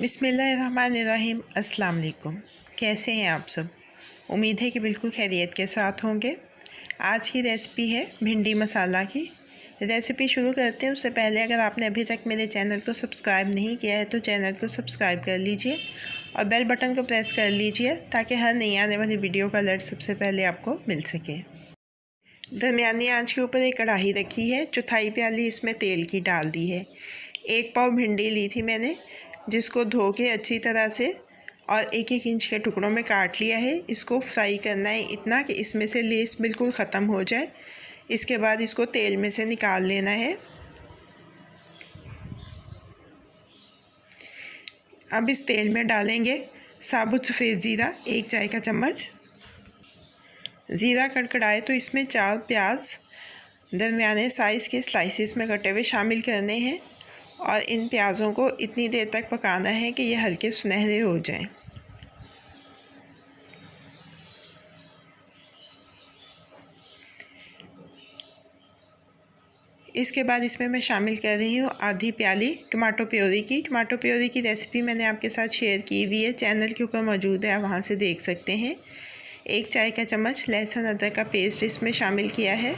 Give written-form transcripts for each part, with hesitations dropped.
बिस्मिल्लाहिर्रहमानिर्रहीम। अस्सलाम वालेकुम। कैसे हैं आप सब? उम्मीद है कि बिल्कुल खैरियत के साथ होंगे। आज की रेसिपी है भिंडी मसाला की। रेसिपी शुरू करते हैं उससे पहले अगर आपने अभी तक मेरे चैनल को सब्सक्राइब नहीं किया है तो चैनल को सब्सक्राइब कर लीजिए और बेल बटन को प्रेस कर लीजिए ताकि हर नई आने वाली वीडियो का अलर्ट सबसे पहले आपको मिल सके। दरमियानी आंच के ऊपर एक कढ़ाई रखी है, चौथाई प्याली इसमें तेल की डाल दी है। 1 पाव भिंडी ली थी मैंने, जिसको धो के अच्छी तरह से और 1-1 इंच के टुकड़ों में काट लिया है। इसको फ्राई करना है इतना कि इसमें से लेस बिल्कुल ख़त्म हो जाए। इसके बाद इसको तेल में से निकाल लेना है। अब इस तेल में डालेंगे साबुत सफ़ेद ज़ीरा 1 चाय का चम्मच। ज़ीरा कड़कड़ाए तो इसमें 4 प्याज दरमियाने साइज़ के स्लाइसिस में कटे हुए शामिल करने हैं और इन प्याज़ों को इतनी देर तक पकाना है कि ये हल्के सुनहरे हो जाएं। इसके बाद इसमें मैं शामिल कर रही हूँ आधी प्याली टमाटो प्योरी की। टमाटो प्योरी की रेसिपी मैंने आपके साथ शेयर की हुई है, चैनल के ऊपर मौजूद है, आप वहाँ से देख सकते हैं। 1 चाय का चम्मच लहसुन अदरक का पेस्ट इसमें शामिल किया है।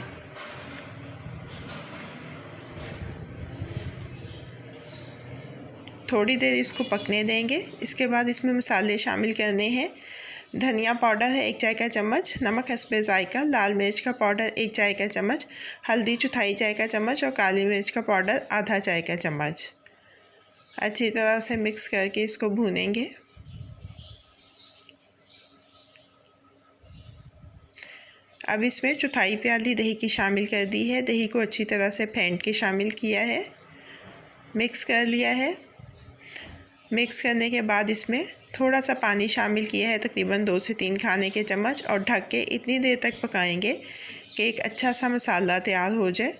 थोड़ी देर इसको पकने देंगे। इसके बाद इसमें मसाले शामिल करने हैं। धनिया पाउडर है 1 चाय का चम्मच, नमक हस्बे जायका, लाल मिर्च का पाउडर 1 चाय का चम्मच, हल्दी चौथाई चाय का चम्मच और काली मिर्च का पाउडर आधा चाय का चम्मच। अच्छी तरह से मिक्स करके इसको भूनेंगे। अब इसमें चौथाई प्याली दही की शामिल कर दी है। दही को अच्छी तरह से फेंट के शामिल किया है, मिक्स कर लिया है। मिक्स करने के बाद इसमें थोड़ा सा पानी शामिल किया है, तकरीबन 2 से 3 खाने के चम्मच, और ढक के इतनी देर तक पकाएंगे कि एक अच्छा सा मसाला तैयार हो जाए।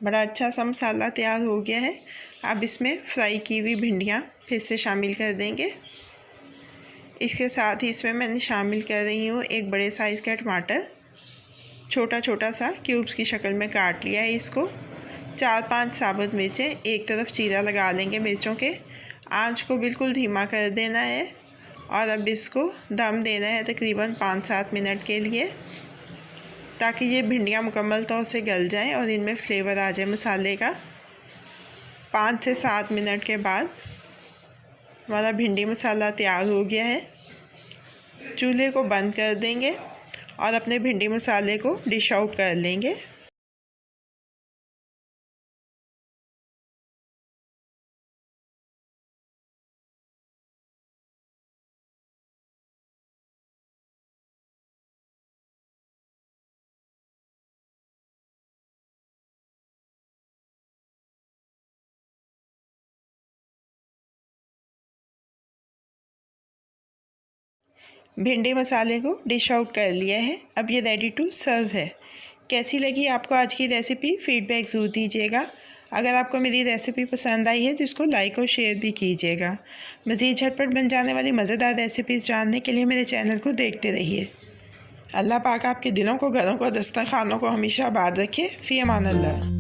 बड़ा अच्छा सा मसाला तैयार हो गया है। अब इसमें फ्राई की हुई भिंडियाँ फिर से शामिल कर देंगे। इसके साथ ही इसमें मैंने शामिल कर रही हूँ 1 बड़े साइज़ का टमाटर, छोटा छोटा सा क्यूब्स की शक्ल में काट लिया है इसको। 4-5 साबुत मिर्चें, एक तरफ चीरा लगा लेंगे मिर्चों के। आंच को बिल्कुल धीमा कर देना है और अब इसको दम देना है तकरीबन 5-7 मिनट के लिए, ताकि ये भिंडियाँ मुकम्मल तौर से गल जाएं और इनमें फ्लेवर आ जाए मसाले का। 5 से 7 मिनट के बाद हमारा भिंडी मसाला तैयार हो गया है। चूल्हे को बंद कर देंगे और अपने भिंडी मसाले को डिश आउट कर लेंगे। भिंडी मसाले को डिश आउट कर लिया है। अब ये रेडी टू सर्व है। कैसी लगी आपको आज की रेसिपी? फीडबैक ज़रूर दीजिएगा। अगर आपको मेरी रेसिपी पसंद आई है तो इसको लाइक और शेयर भी कीजिएगा। मज़ीद झटपट बन जाने वाली मज़ेदार रेसिपीज़ जानने के लिए मेरे चैनल को देखते रहिए। अल्लाह पाक आपके दिलों को, घरों को, दस्तरखानों को हमेशा आबाद रखे। फ़ी अमान अल्लाह।